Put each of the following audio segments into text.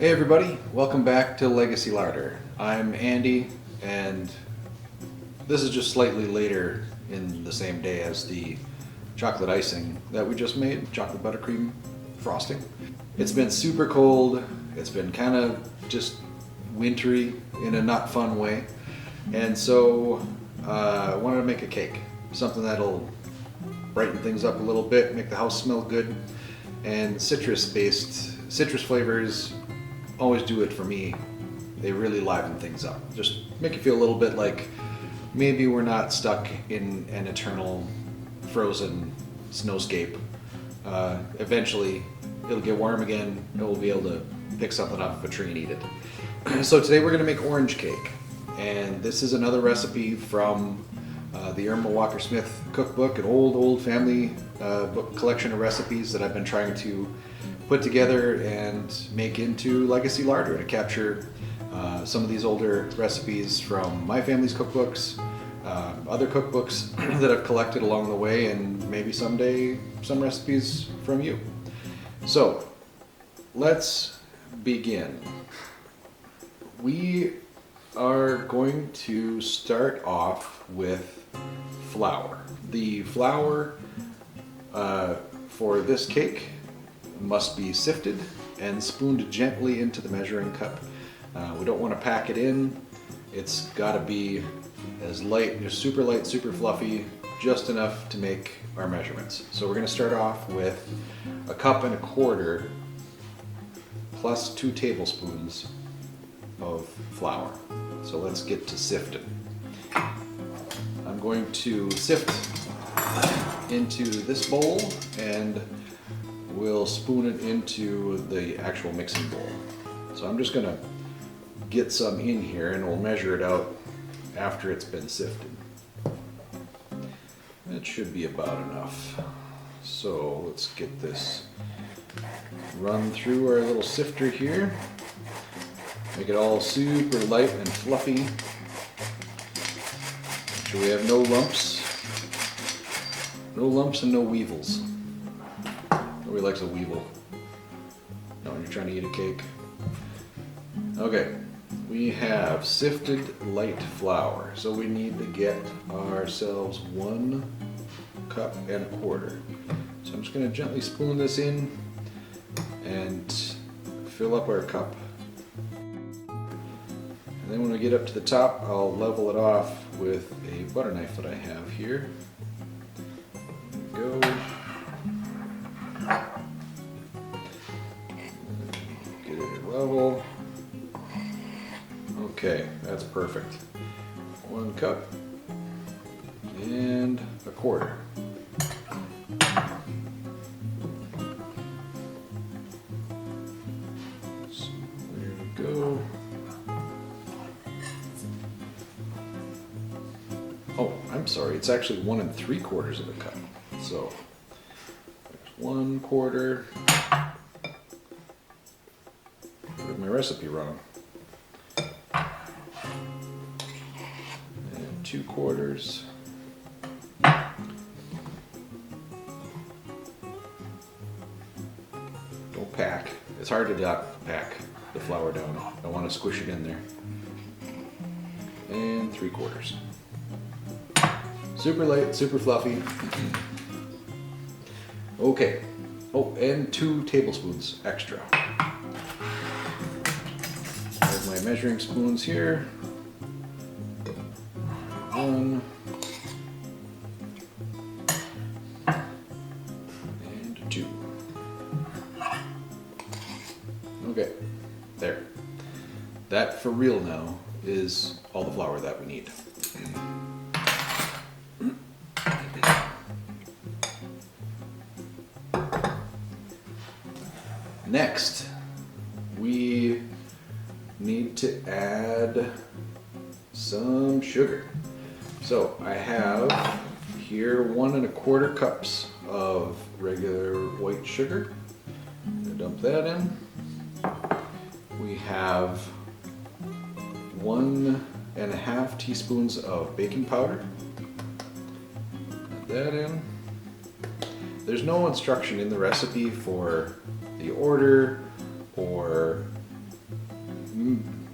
Hey everybody, welcome back to Legacy Larder. I'm Andy, and this is just slightly later in the same day as the chocolate icing that we just made, chocolate buttercream frosting. It's been super cold, it's been kind of just wintry in a not fun way, and so I wanted to make a cake, something that'll brighten things up a little bit, make the house smell good, and citrus flavors always do it for me. They really liven things up. Just make you feel a little bit like maybe we're not stuck in an eternal frozen snowscape. Eventually it'll get warm again and we'll be able to pick something off of a tree and eat it. So today we're going to make orange cake, and this is another recipe from the Irma Walker Smith cookbook, an old family book collection of recipes that I've been trying to put together and make into Legacy Larder to capture some of these older recipes from my family's cookbooks, other cookbooks that I've collected along the way, and maybe someday some recipes from you. So let's begin. We are going to start off with flour. The flour for this cake must be sifted and spooned gently into the measuring cup. We don't want to pack it in. It's got to be as light, just super light, super fluffy, just enough to make our measurements. So we're going to start off with 1.25 cups plus 2 tablespoons of flour. So let's get to sifting. I'm going to sift into this bowl, and we'll spoon it into the actual mixing bowl. So I'm just gonna get some in here and we'll measure it out after it's been sifted. That should be about enough. So let's get this run through our little sifter here. Make it all super light and fluffy. Make sure we have no lumps. No lumps and no weevils. Nobody likes a weevil. No, when you're trying to eat a cake. Okay, we have sifted light flour. So we need to get ourselves 1.25 cups. So I'm just going to gently spoon this in and fill up our cup. And then when we get up to the top, I'll level it off with a butter knife that I have here. There we go. Get it level. Okay, that's perfect. 1 cup and 1/4. So there we go. Oh, I'm sorry, it's actually 1 3/4 cup. So there's 1/4. Got my recipe wrong. And 2/4. Don't pack. It's hard to not pack the flour down. I want to squish it in there. And 3/4. Super light, super fluffy. Okay. Oh, and 2 tablespoons extra. I have my measuring spoons here. 1 and 2. Okay, there. That for real now is all the flour that we need. Next, we need to add some sugar. So I have here 1.25 cups of regular white sugar. I'm gonna dump that in. We have 1.5 teaspoons of baking powder. Add that in. There's no instruction in the recipe for the order or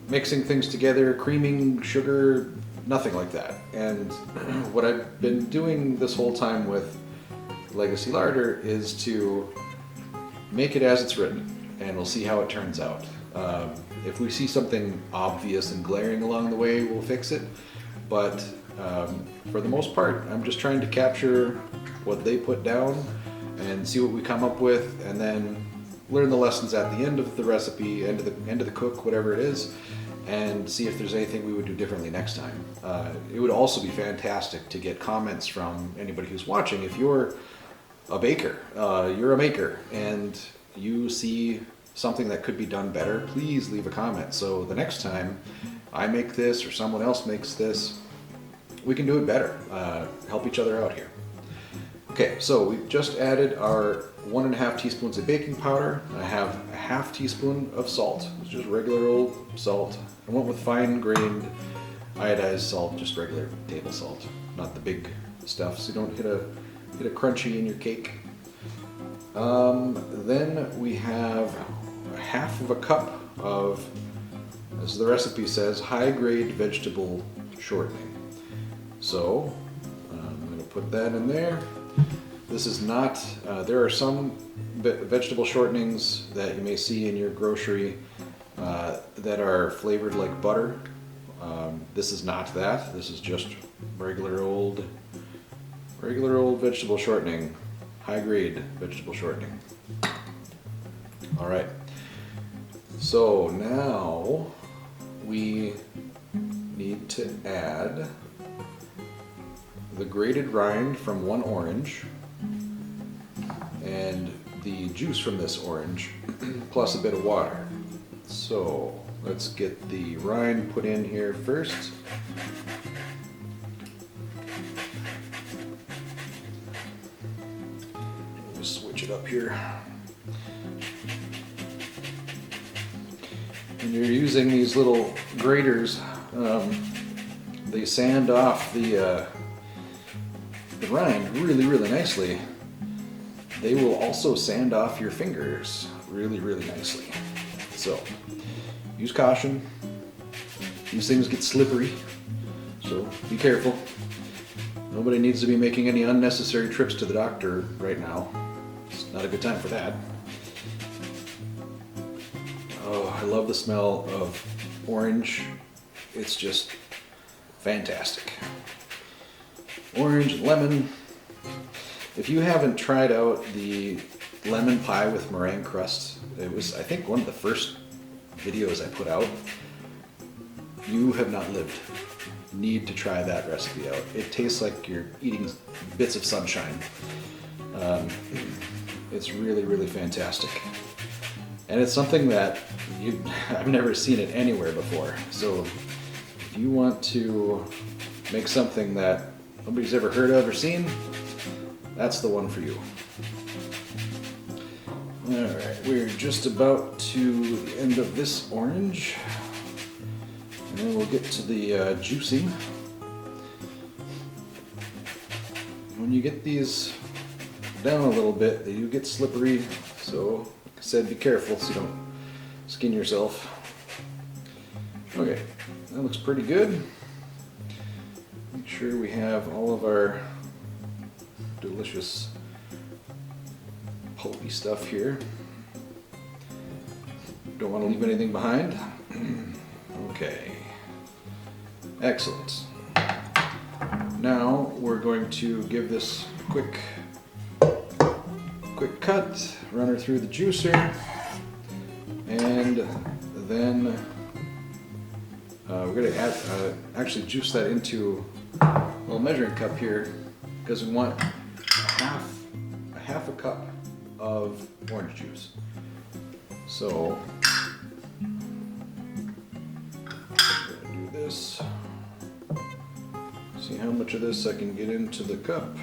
mixing things together, creaming, sugar, nothing like that. And what I've been doing this whole time with Legacy Larder is to make it as it's written, and we'll see how it turns out. If we see something obvious and glaring along the way, we'll fix it. But for the most part, I'm just trying to capture what they put down and see what we come up with, and then learn the lessons at the end of the recipe, end of the cook, whatever it is, and see if there's anything we would do differently next time. It would also be fantastic to get comments from anybody who's watching. If you're a baker, you're a maker, and you see something that could be done better, please leave a comment. So the next time I make this or someone else makes this, we can do it better. Help each other out here. Okay, so we've just added our 1.5 teaspoons of baking powder. I have a 1/2 teaspoon of salt. It's just regular old salt. I went with fine grained iodized salt, just regular table salt, not the big stuff, so you don't hit a crunchy in your cake. Then we have 1/2 cup of, as the recipe says, high-grade vegetable shortening. So I'm going to put that in there. This is not, there are some vegetable shortenings that you may see in your grocery that are flavored like butter. This is not that. This is just regular old vegetable shortening, high-grade vegetable shortening. All right. So now we need to add the grated rind from one orange and the juice from this orange plus a bit of water. So let's get the rind put in here first. Just switch it up here. When you're using these little graters, they sand off the rind really, really nicely. They will also sand off your fingers really, really nicely. So use caution. These things get slippery, so be careful. Nobody needs to be making any unnecessary trips to the doctor right now. It's not a good time for that. Oh, I love the smell of orange. It's just fantastic. Orange and lemon. If you haven't tried out the lemon pie with meringue crust, it was, I think, one of the first videos I put out. You have not lived. You need to try that recipe out. It tastes like you're eating bits of sunshine. It's really, really fantastic. And it's something that I've never seen it anywhere before. So if you want to make something that nobody's ever heard of or seen, that's the one for you. Alright, we're just about to the end of this orange. And then we'll get to the juicing. When you get these down a little bit, they do get slippery. So, like I said, be careful so you don't skin yourself. Okay, that looks pretty good. Make sure we have all of our delicious pulpy stuff here. Don't want to leave anything behind. Okay, excellent. Now we're going to give this quick cut, run her through the juicer, and then we're going to add, actually juice that into a little measuring cup here, because we want a half a cup of orange juice. So I'm going to do this. See how much of this I can get into the cup.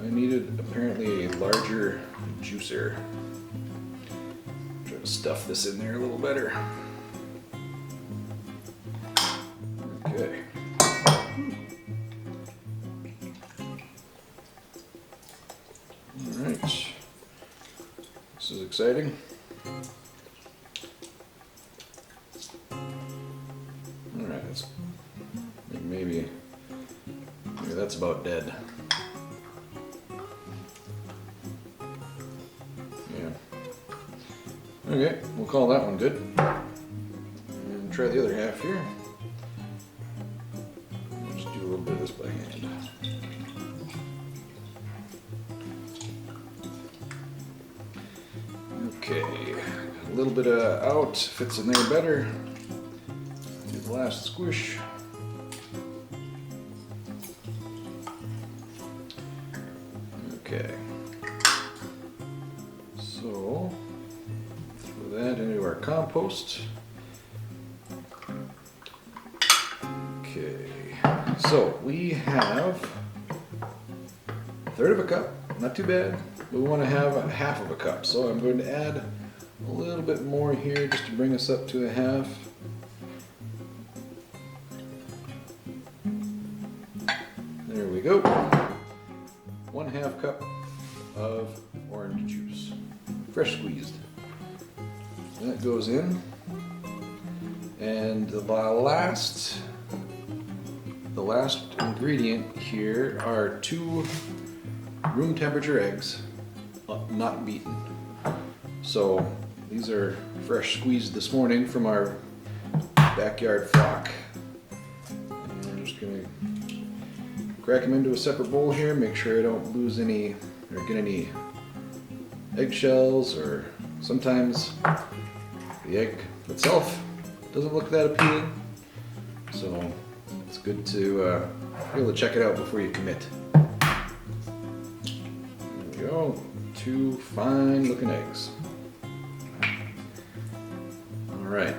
I needed apparently a larger juicer. Try to stuff this in there a little better. Okay. exciting. Alright, maybe that's about dead. Yeah. Okay, we'll call that one good. And try the other half here. Just do a little bit of this by hand. Okay, a little bit of out, fits in there better. Do the last squish. Okay, so throw that into our compost. Okay, so we have a third of a cup, not too bad. We want to have a half of a cup, so I'm going to add a little bit more here just to bring us up to a half. There we go. 1/2 cup of orange juice, fresh squeezed. That goes in, and the last ingredient here are 2 room temperature eggs, not beaten. So these are fresh squeezed this morning from our backyard flock. And I'm just gonna crack them into a separate bowl here, make sure I don't lose any or get any eggshells, or sometimes the egg itself doesn't look that appealing. So it's good to be able to check it out before you commit. There we go, 2 fine looking eggs. All right,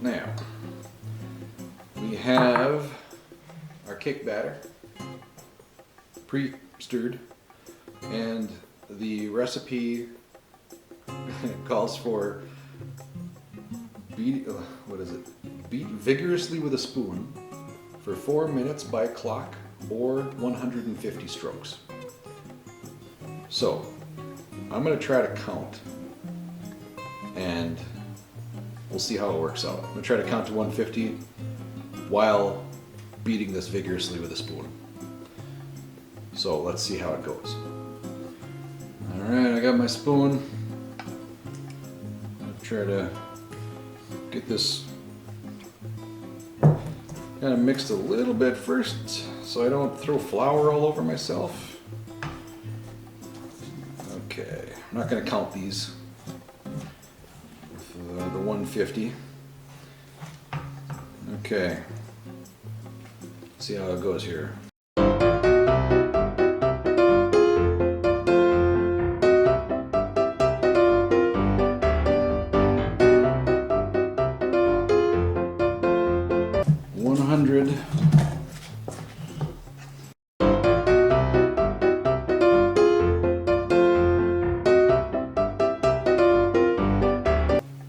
now we have our cake batter pre-stirred, and the recipe calls for beat vigorously with a spoon for 4 minutes by clock or 150 strokes. So I'm going to try to count, and we'll see how it works out. I'm going to try to count to 150 while beating this vigorously with a spoon. So let's see how it goes. Alright, I got my spoon. I'll try to get this kind of mixed a little bit first so I don't throw flour all over myself. Okay, I'm not going to count these with the 150. Okay, see how it goes here.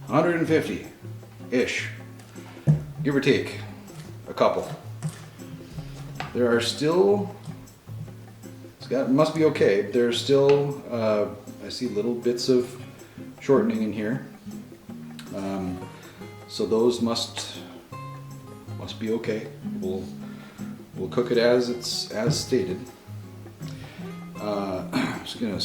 $150-ish, give or take a couple. There are still, must be okay, there's still, I see little bits of shortening in here. So those must be okay. We'll cook it as stated. Just gonna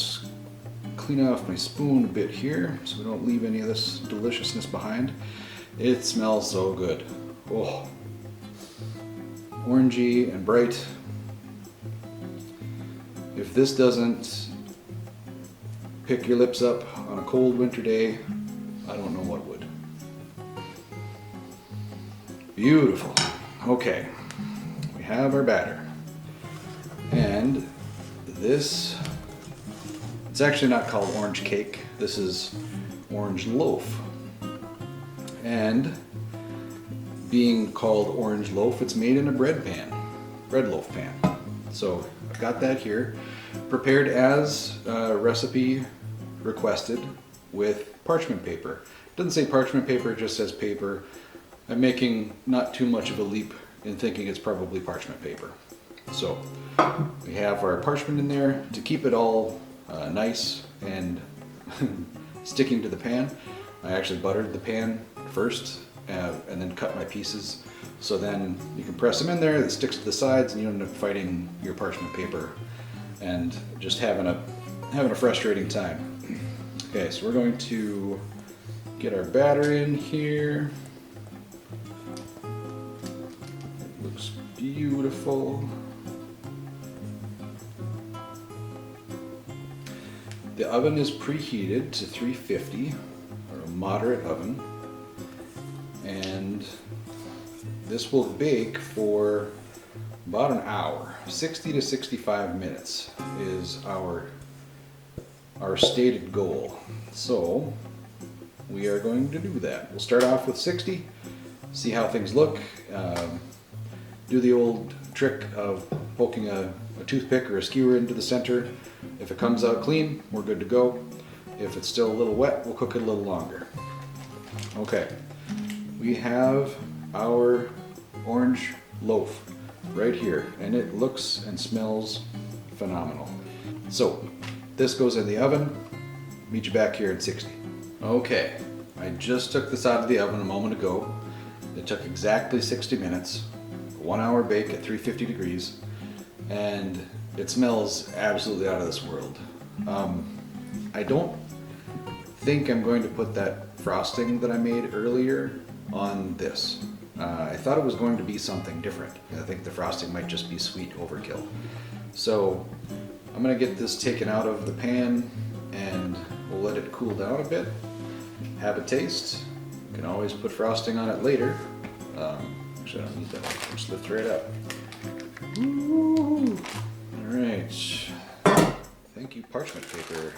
clean off my spoon a bit here so we don't leave any of this deliciousness behind. It smells so good. Oh, orangey and bright. If this doesn't pick your lips up on a cold winter day, I don't know what would. Beautiful. Okay, we have our batter, and this, it's actually not called orange cake. This is orange loaf. And being called orange loaf, it's made in a bread loaf pan. So I've got that here, prepared as recipe requested with parchment paper. It doesn't say parchment paper, it just says paper. I'm making not too much of a leap in thinking it's probably parchment paper. So we have our parchment in there to keep it all nice and sticking to the pan. I actually buttered the pan first and then cut my pieces. So then you can press them in there, it sticks to the sides, and you don't end up fighting your parchment paper and just having a frustrating time. Okay, so we're going to get our batter in here. It looks beautiful. The oven is preheated to 350, or a moderate oven, and this will bake for about an hour. 60 to 65 minutes is our stated goal. So we are going to do that. We'll start off with 60, see how things look, do the old trick of poking a toothpick or a skewer into the center. If it comes out clean, we're good to go. If it's still a little wet, we'll cook it a little longer. Okay, we have our orange loaf right here, and it looks and smells phenomenal. So this goes in the oven. Meet you back here at 60. Okay, I just took this out of the oven a moment ago. It took exactly 60 minutes, 1 hour bake at 350 degrees, and it smells absolutely out of this world. I don't think I'm going to put that frosting that I made earlier on this. I thought it was going to be something different. I think the frosting might just be sweet overkill. So I'm gonna get this taken out of the pan and we'll let it cool down a bit. Have a taste. You can always put frosting on it later. Actually, I don't need that. Just lift right up. Ooh. All right. Thank you, parchment paper.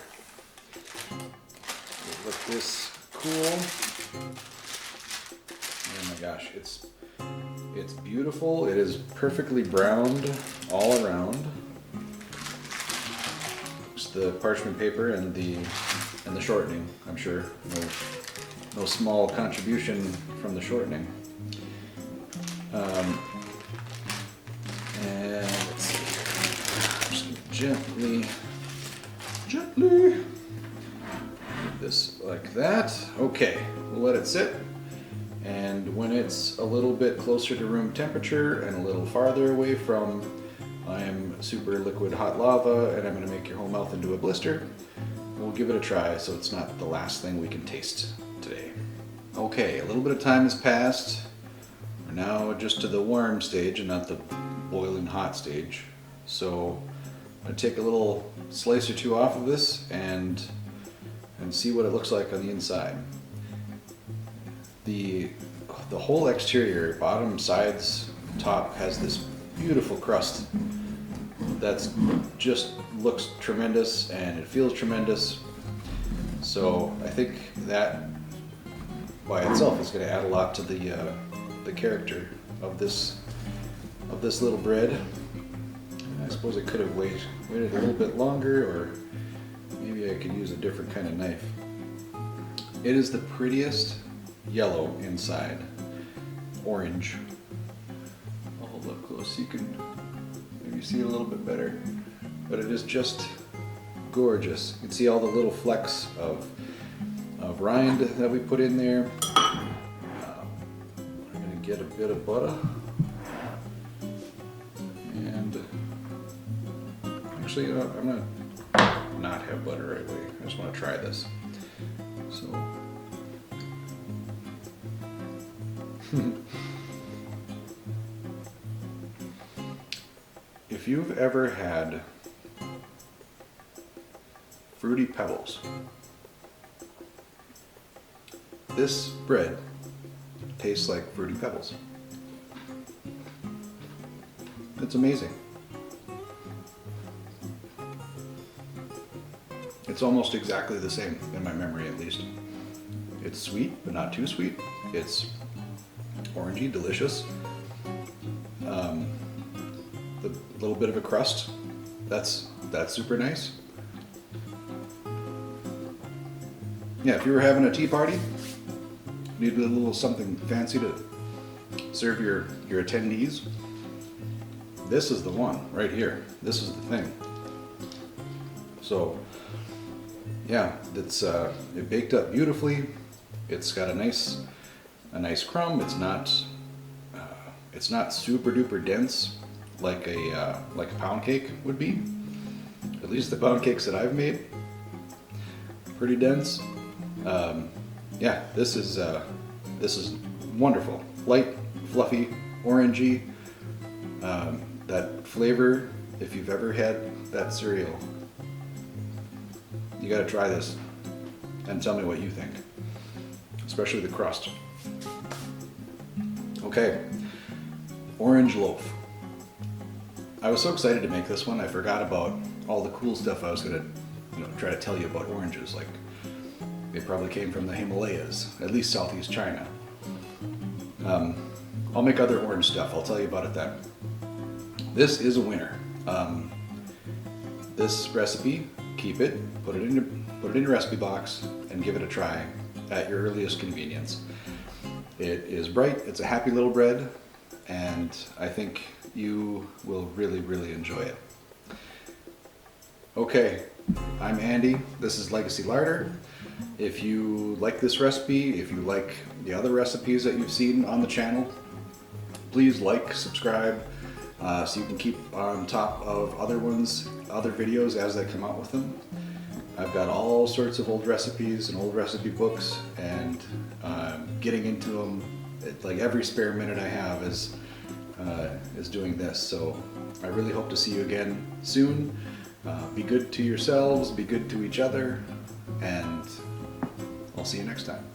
We'll let this cool. Oh my gosh, it's beautiful. It is perfectly browned all around. It's the parchment paper and the shortening, I'm sure. No small contribution from the shortening. And let's see here. Just gently do this like that. Okay, we'll let it sit. And when it's a little bit closer to room temperature and a little farther away from I'm super liquid hot lava and I'm going to make your whole mouth into a blister, we'll give it a try so it's not the last thing we can taste today. Okay, a little bit of time has passed. We're now just to the warm stage and not the boiling hot stage. So I'm going to take a little slice or two off of this and see what it looks like on the inside. The whole exterior, bottom, sides, top, has this beautiful crust that's just looks tremendous and it feels tremendous. So I think that by itself is going to add a lot to the character of this little bread. And I suppose I could have waited a little bit longer, or maybe I could use a different kind of knife. It is the prettiest yellow inside, orange. I'll hold up close so you can maybe see it a little bit better. But it is just gorgeous. You can see all the little flecks of rind that we put in there. I'm going to get a bit of butter. And actually, I'm going to not have butter right away. I just want to try this. So. If you've ever had Fruity Pebbles, this bread tastes like Fruity Pebbles. It's amazing. It's almost exactly the same in my memory, at least. It's sweet, but not too sweet. It's orangey, delicious. The little bit of a crust, that's super nice. Yeah, if you were having a tea party, needed a little something fancy to serve your attendees, this is the one right here. This is the thing. So yeah, it baked up beautifully. It's got a nice crumb. It's not super duper dense like a pound cake would be. At least the pound cakes that I've made, pretty dense. Yeah, this is wonderful. Light, fluffy, orangey. That flavor, if you've ever had that cereal, you gotta try this and tell me what you think, especially the crust. Okay, orange loaf. I was so excited to make this one, I forgot about all the cool stuff I was gonna try to tell you about oranges. Like, they probably came from the Himalayas, at least Southeast China. I'll make other orange stuff, I'll tell you about it then. This is a winner. This recipe, keep it, put it in your recipe box, and give it a try at your earliest convenience. It is bright, it's a happy little bread, and I think you will really, really enjoy it. Okay, I'm Andy, this is Legacy Larder. If you like this recipe, if you like the other recipes that you've seen on the channel, please like, subscribe, so you can keep on top of other videos as they come out with them. I've got all sorts of old recipes and old recipe books, and getting into them, like every spare minute I have is doing this. So I really hope to see you again soon. Be good to yourselves, be good to each other, and I'll see you next time.